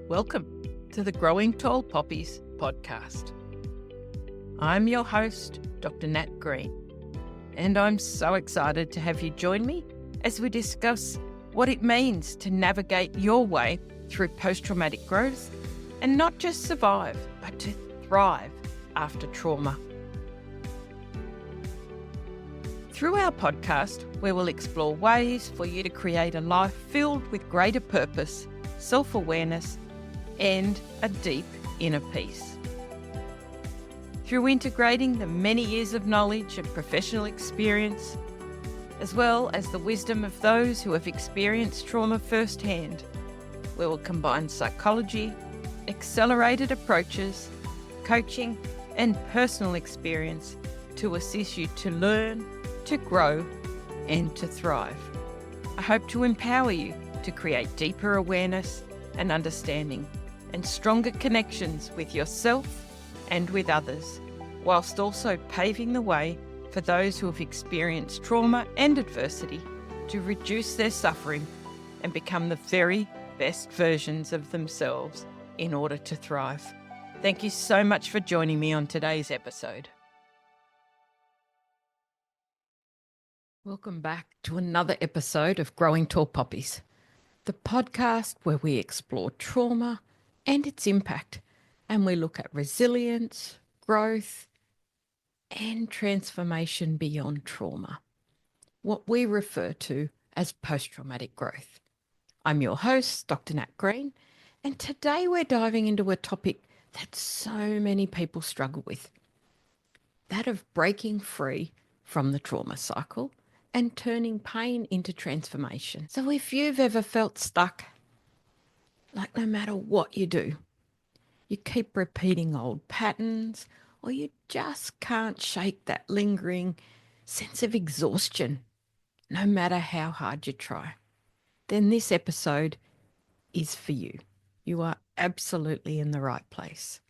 Welcome to the Growing Tall Poppies podcast. I'm your host, Dr. Nat Green, and I'm so excited to have you join me as we discuss what it means to navigate your way through post-traumatic growth and not just survive, but to thrive after trauma. Through our podcast, we will explore ways for you to create a life filled with greater purpose, self-awareness, and a deep inner peace. Through integrating the many years of knowledge and professional experience, as well as the wisdom of those who have experienced trauma firsthand, we will combine psychology, accelerated approaches, coaching, and personal experience to assist you to learn, to grow, and to thrive. I hope to empower you to create deeper awareness and understanding and stronger connections with yourself and with others, whilst also paving the way for those who have experienced trauma and adversity to reduce their suffering and become the very best versions of themselves in order to thrive. Thank you so much for joining me on today's episode. Welcome back to another episode of Growing Tall Poppies, the podcast where we explore trauma and its impact, and we look at resilience, growth, and transformation beyond trauma, what we refer to as post-traumatic growth. I'm your host, Dr. Nat Green, and today we're diving into a topic that so many people struggle with, that of breaking free from the trauma cycle and turning pain into transformation. So if you've ever felt stuck, like no matter what you do, you keep repeating old patterns, or you just can't shake that lingering sense of exhaustion, no matter how hard you try, then this episode is for you. You are absolutely in the right place.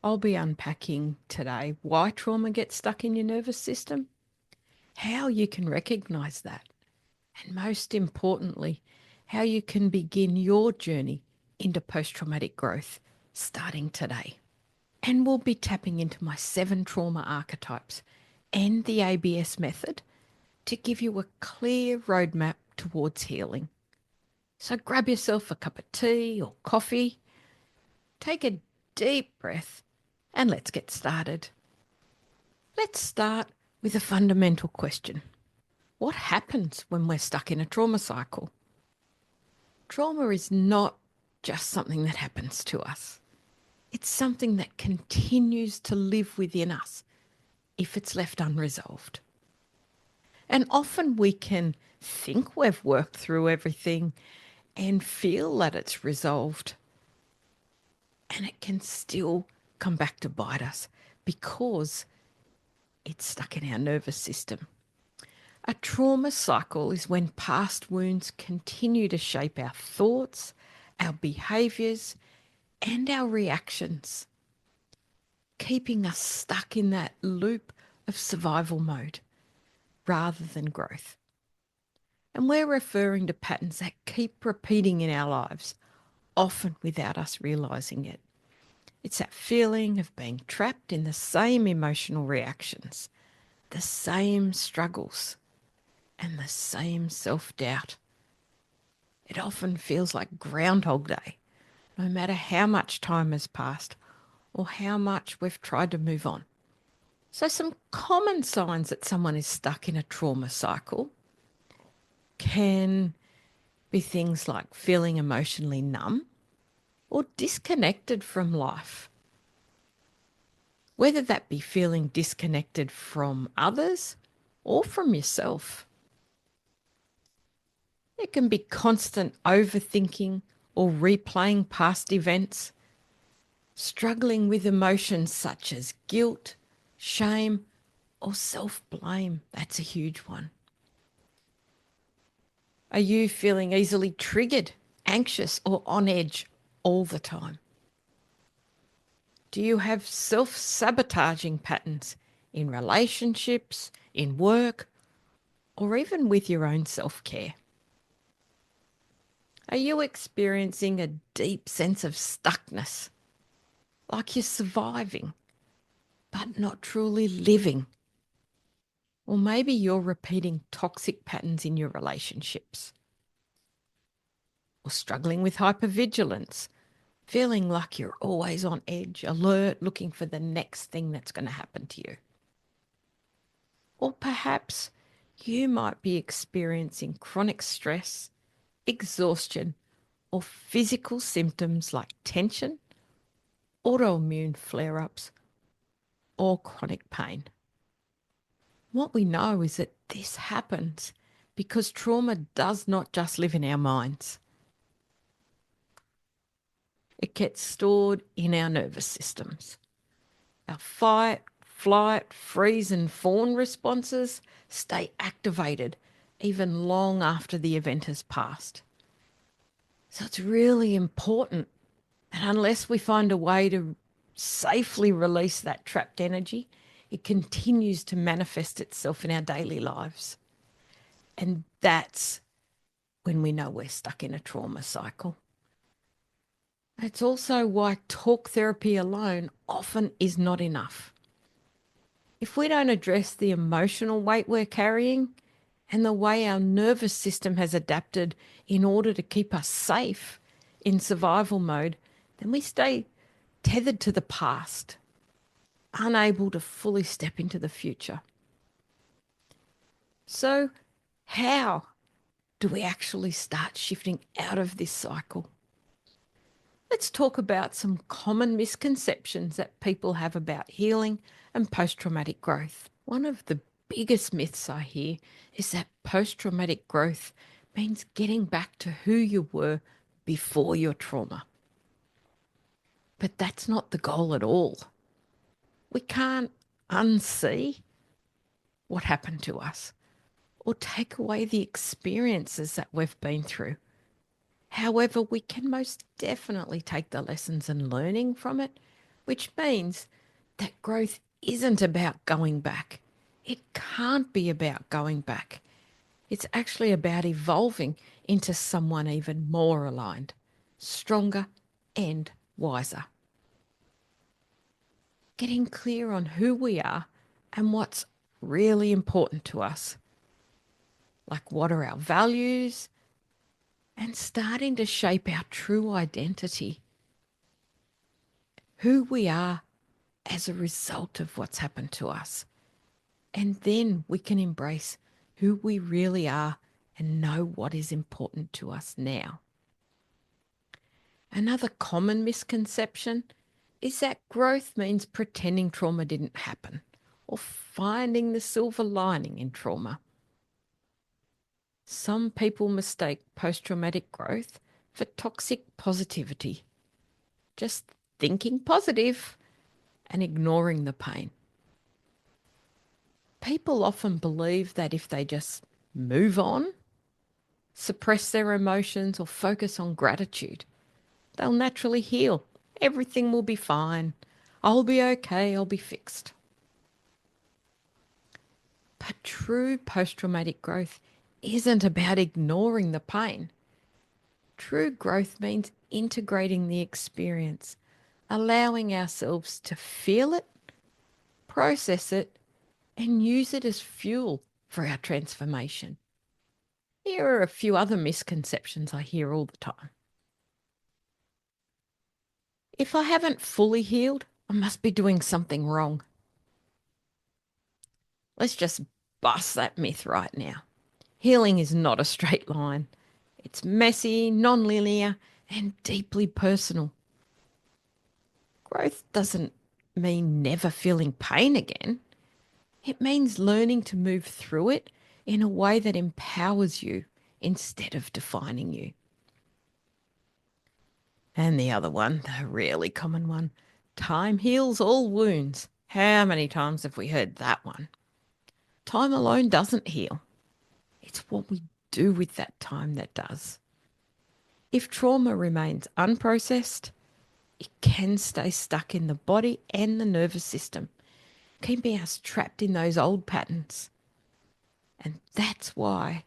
I'll be unpacking today why trauma gets stuck in your nervous system, how you can recognize that, and most importantly, how you can begin your journey into post-traumatic growth starting today. And we'll be tapping into my 7 trauma archetypes and the ABS method to give you a clear roadmap towards healing. So grab yourself a cup of tea or coffee, take a deep breath, and let's get started. Let's start with a fundamental question. What happens when we're stuck in a trauma cycle? Trauma is not just something that happens to us. It's something that continues to live within us if it's left unresolved. And often we can think we've worked through everything and feel that it's resolved. And it can still come back to bite us because it's stuck in our nervous system. A trauma cycle is when past wounds continue to shape our thoughts, our behaviours, and our reactions, keeping us stuck in that loop of survival mode rather than growth. And we're referring to patterns that keep repeating in our lives, often without us realising it. It's that feeling of being trapped in the same emotional reactions, the same struggles, and the same self-doubt. It often feels like Groundhog Day, no matter how much time has passed or how much we've tried to move on. So some common signs that someone is stuck in a trauma cycle can be things like feeling emotionally numb or disconnected from life. Whether that be feeling disconnected from others or from yourself. It can be constant overthinking or replaying past events, struggling with emotions such as guilt, shame, or self-blame. That's a huge one. Are you feeling easily triggered, anxious, or on edge all the time? Do you have self-sabotaging patterns in relationships, in work, or even with your own self-care? Are you experiencing a deep sense of stuckness, like you're surviving, but not truly living? Or maybe you're repeating toxic patterns in your relationships, or struggling with hypervigilance, feeling like you're always on edge, alert, looking for the next thing that's going to happen to you. Or perhaps you might be experiencing chronic stress, exhaustion, or physical symptoms like tension, autoimmune flare ups, or chronic pain. What we know is that this happens because trauma does not just live in our minds. It gets stored in our nervous systems. Our fight, flight, freeze, and fawn responses stay activated even long after the event has passed. So it's really important. And unless we find a way to safely release that trapped energy, it continues to manifest itself in our daily lives. And that's when we know we're stuck in a trauma cycle. It's also why talk therapy alone often is not enough. If we don't address the emotional weight we're carrying and the way our nervous system has adapted in order to keep us safe in survival mode, then we stay tethered to the past, unable to fully step into the future. So, how do we actually start shifting out of this cycle? Let's talk about some common misconceptions that people have about healing and post-traumatic growth. One of the biggest myths I hear is that post-traumatic growth means getting back to who you were before your trauma. But that's not the goal at all. We can't unsee what happened to us or take away the experiences that we've been through. However, we can most definitely take the lessons and learning from it, which means that growth isn't about going back. It can't be about going back. It's actually about evolving into someone even more aligned, stronger, and wiser. Getting clear on who we are and what's really important to us, like what are our values, and starting to shape our true identity, who we are as a result of what's happened to us. And then we can embrace who we really are and know what is important to us now. Another common misconception is that growth means pretending trauma didn't happen or finding the silver lining in trauma. Some people mistake post-traumatic growth for toxic positivity, just thinking positive and ignoring the pain. People often believe that if they just move on, suppress their emotions, or focus on gratitude, they'll naturally heal. Everything will be fine. I'll be okay. I'll be fixed. But true post-traumatic growth isn't about ignoring the pain. True growth means integrating the experience, allowing ourselves to feel it, process it, and use it as fuel for our transformation. Here are a few other misconceptions I hear all the time. If I haven't fully healed, I must be doing something wrong. Let's just bust that myth right now. Healing is not a straight line. It's messy, non-linear, and deeply personal. Growth doesn't mean never feeling pain again. It means learning to move through it in a way that empowers you instead of defining you. And the other one, the really common one, time heals all wounds. How many times have we heard that one? Time alone doesn't heal. It's what we do with that time that does. If trauma remains unprocessed, it can stay stuck in the body and the nervous system, keeping us trapped in those old patterns. And that's why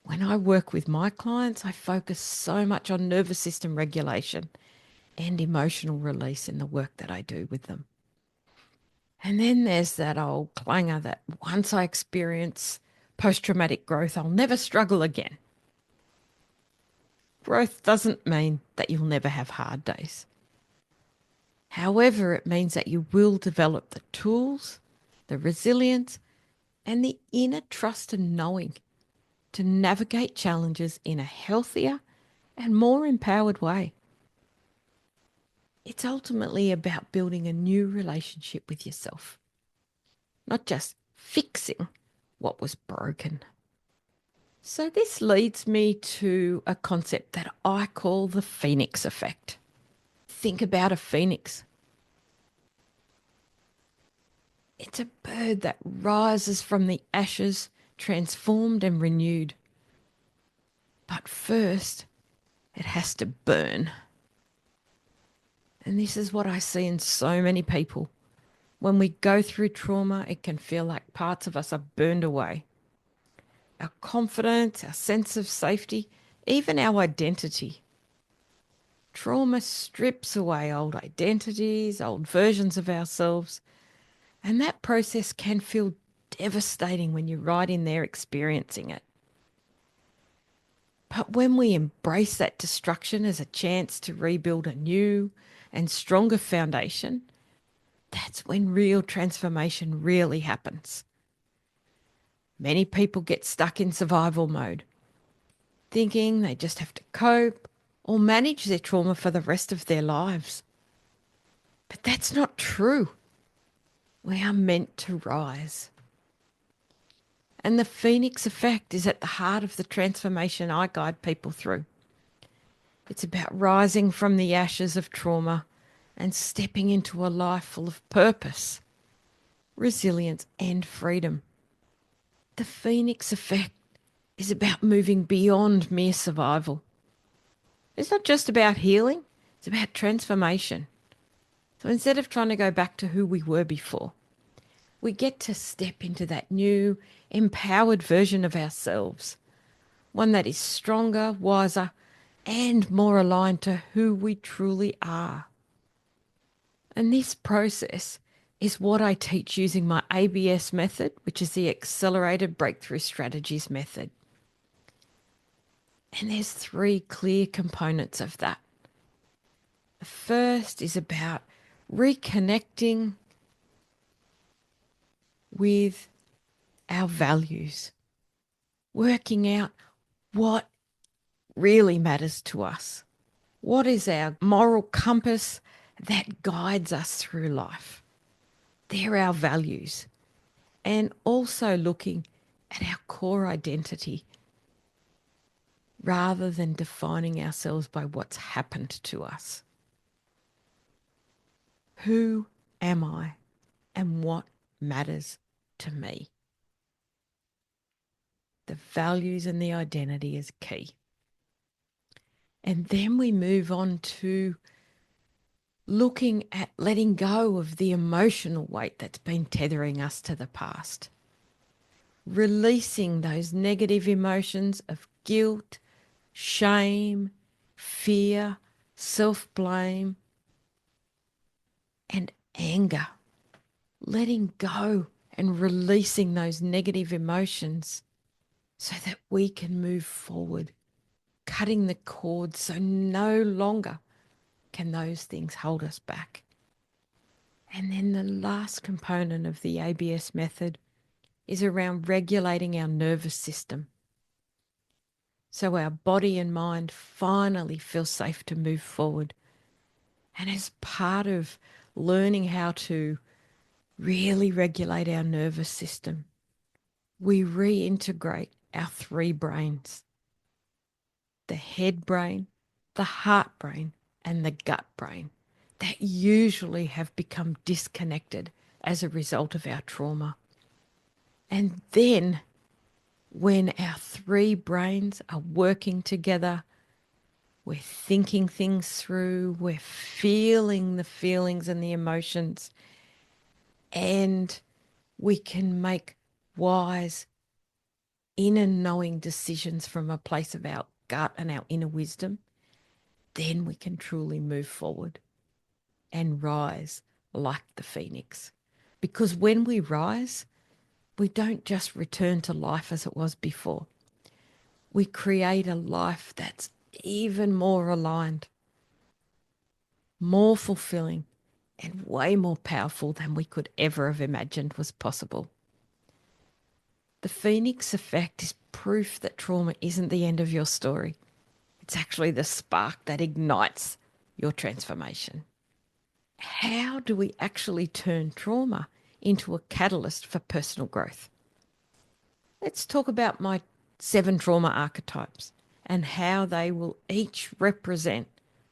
When I work with my clients, I focus so much on nervous system regulation and emotional release in the work that I do with them. And then there's that old clanger that once I experience post-traumatic growth, I'll never struggle again. Growth doesn't mean that you'll never have hard days. However, it means that you will develop the tools, the resilience, and the inner trust and knowing to navigate challenges in a healthier and more empowered way. It's ultimately about building a new relationship with yourself, not just fixing what was broken. So this leads me to a concept that I call the phoenix effect. Think about a phoenix. It's a bird that rises from the ashes, transformed and renewed. But first, it has to burn. And this is what I see in so many people. When we go through trauma, it can feel like parts of us are burned away. Our confidence, our sense of safety, even our identity. Trauma strips away old identities, old versions of ourselves, and that process can feel devastating when you're right in there experiencing it. But when we embrace that destruction as a chance to rebuild a new and stronger foundation, that's when real transformation really happens. Many people get stuck in survival mode, thinking they just have to cope or manage their trauma for the rest of their lives. But that's not true. We are meant to rise. And the phoenix effect is at the heart of the transformation I guide people through. It's about rising from the ashes of trauma and stepping into a life full of purpose, resilience, and freedom. The phoenix effect is about moving beyond mere survival. It's not just about healing, it's about transformation. So instead of trying to go back to who we were before, we get to step into that new, empowered version of ourselves, one that is stronger, wiser, and more aligned to who we truly are. And this process is what I teach using my ABS method, which is the Accelerated Breakthrough Strategies method. And there's 3 clear components of that. The first is about reconnecting with our values, working out what really matters to us. What is our moral compass that guides us through life? They're our values. And also looking at our core identity rather than defining ourselves by what's happened to us. Who am I and what matters to me? The values and the identity is key. And then we move on to looking at letting go of the emotional weight that's been tethering us to the past. Releasing those negative emotions of guilt, shame, fear, self-blame, and anger. Letting go and releasing those negative emotions so that we can move forward, cutting the cord so no longer can those things hold us back. And then the last component of the ABS method is around regulating our nervous system, so our body and mind finally feel safe to move forward. And as part of learning how to really regulate our nervous system, we reintegrate our 3 brains: the head brain, the heart brain, and the gut brain that usually have become disconnected as a result of our trauma. And then when our 3 brains are working together, we're thinking things through, we're feeling the feelings and the emotions, and we can make wise, inner knowing decisions from a place of our gut and our inner wisdom, then we can truly move forward and rise like the phoenix. Because when we rise, we don't just return to life as it was before. We create a life that's even more aligned, more fulfilling, and way more powerful than we could ever have imagined was possible. The phoenix effect is proof that trauma isn't the end of your story. It's actually the spark that ignites your transformation. How do we actually turn trauma into a catalyst for personal growth? Let's talk about my 7 trauma archetypes and how they will each represent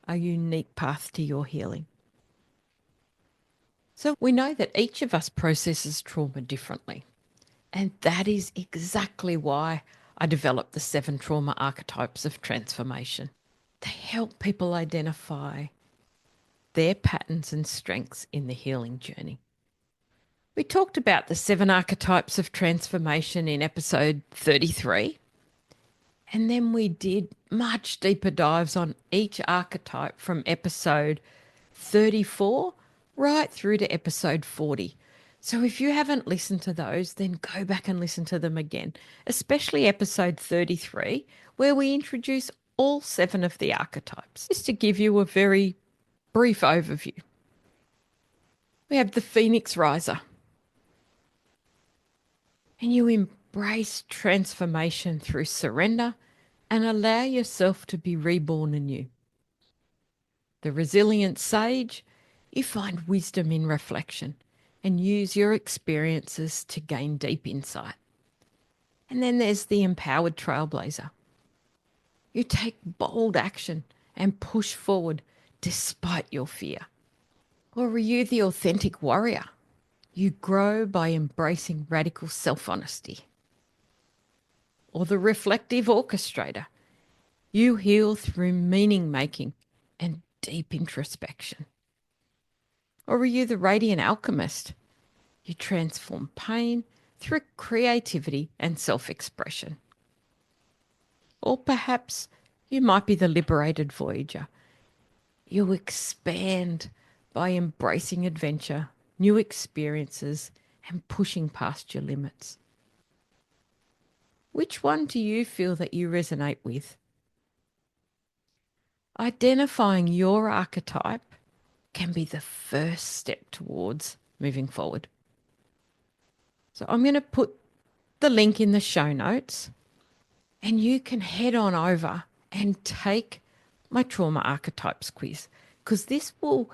a unique path to your healing. So we know that each of us processes trauma differently. And that is exactly why I developed the 7 trauma archetypes of transformation. They help people identify their patterns and strengths in the healing journey. We talked about the 7 archetypes of transformation in episode 33. And then we did much deeper dives on each archetype from episode 34 right through to episode 40. So if you haven't listened to those, then go back and listen to them again, especially episode 33, where we introduce all 7 of the archetypes. Just to give you a very brief overview. We have the Phoenix Riser. And you embrace transformation through surrender and allow yourself to be reborn anew. The Resilient Sage, you find wisdom in reflection and use your experiences to gain deep insight. And then there's the Empowered Trailblazer. You take bold action and push forward despite your fear. Or are you the Authentic Warrior? You grow by embracing radical self-honesty. Or the Reflective Orchestrator. You heal through meaning-making and deep introspection. Or are you the Radiant Alchemist? You transform pain through creativity and self-expression. Or perhaps you might be the Liberated Voyager. You expand by embracing adventure, new experiences, and pushing past your limits. Which one do you feel that you resonate with? Identifying your archetype can be the first step towards moving forward. So I'm going to put the link in the show notes and you can head on over and take my Trauma Archetypes quiz, because this will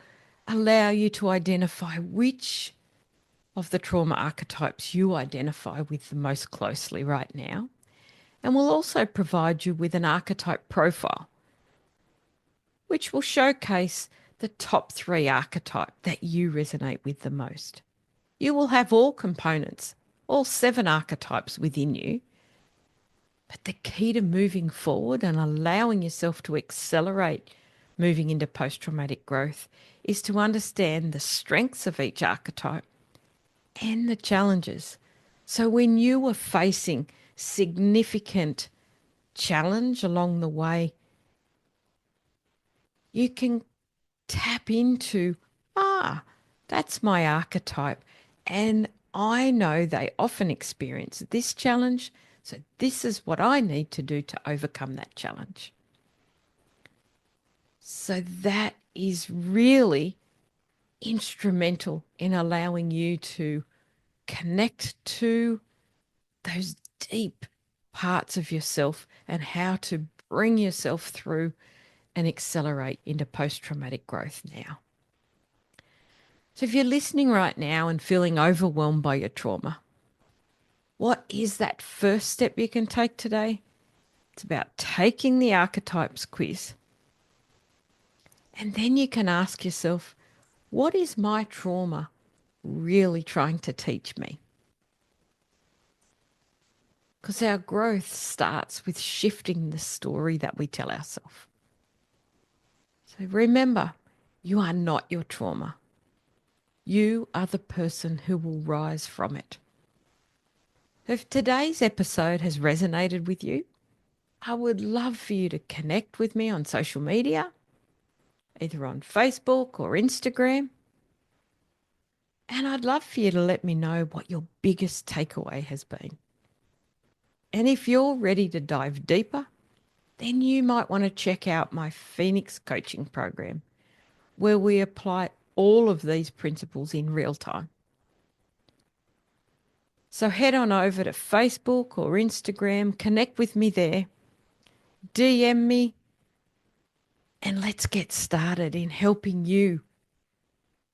allow you to identify which of the trauma archetypes you identify with the most closely right now. And will also provide you with an archetype profile, which will showcase the top 3 archetypes that you resonate with the most. You will have all components, all 7 archetypes within you. But the key to moving forward and allowing yourself to accelerate moving into post-traumatic growth is to understand the strengths of each archetype and the challenges. So when you are facing significant challenge along the way, you can tap into, that's my archetype. And I know they often experience this challenge. So this is what I need to do to overcome that challenge. So that is really instrumental in allowing you to connect to those deep parts of yourself and how to bring yourself through and accelerate into post-traumatic growth now. So if you're listening right now and feeling overwhelmed by your trauma, what is that first step you can take today? It's about taking the archetypes quiz. And then you can ask yourself, what is my trauma really trying to teach me? Because our growth starts with shifting the story that we tell ourselves. So remember, you are not your trauma. You are the person who will rise from it. If today's episode has resonated with you, I would love for you to connect with me on social media, either on Facebook or Instagram. And I'd love for you to let me know what your biggest takeaway has been. And if you're ready to dive deeper, then you might want to check out my Phoenix coaching program, where we apply all of these principles in real time. So head on over to Facebook or Instagram, connect with me there, DM me, and let's get started in helping you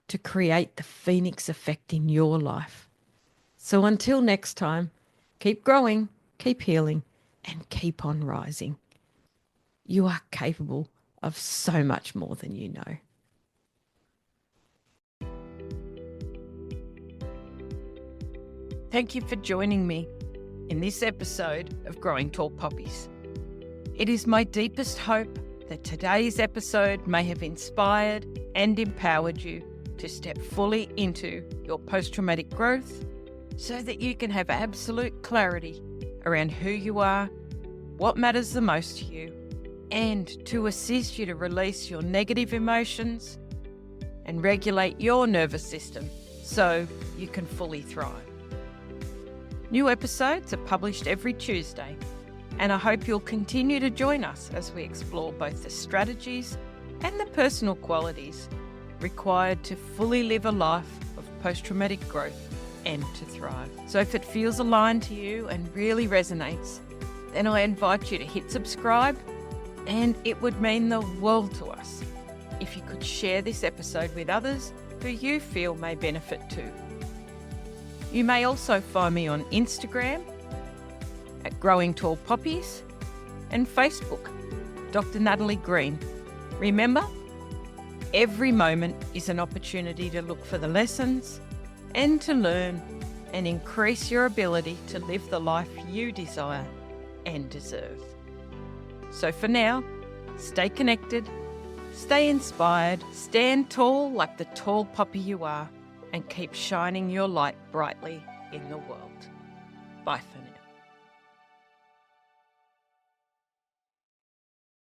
to create the Phoenix effect in your life. So until next time, keep growing, keep healing, and keep on rising. You are capable of so much more than you know. Thank you for joining me in this episode of Growing Tall Poppies. It is my deepest hope that today's episode may have inspired and empowered you to step fully into your post-traumatic growth so that you can have absolute clarity around who you are, what matters the most to you, and to assist you to release your negative emotions and regulate your nervous system so you can fully thrive. New episodes are published every Tuesday, and I hope you'll continue to join us as we explore both the strategies and the personal qualities required to fully live a life of post-traumatic growth and to thrive. So if it feels aligned to you and really resonates, then I invite you to hit subscribe, and it would mean the world to us if you could share this episode with others who you feel may benefit too. You may also find me on Instagram at Growing Tall Poppies and Facebook, Dr. Natalie Green. Remember, every moment is an opportunity to look for the lessons and to learn and increase your ability to live the life you desire and deserve. So for now, stay connected, stay inspired, stand tall like the tall poppy you are, and keep shining your light brightly in the world. Bye for now.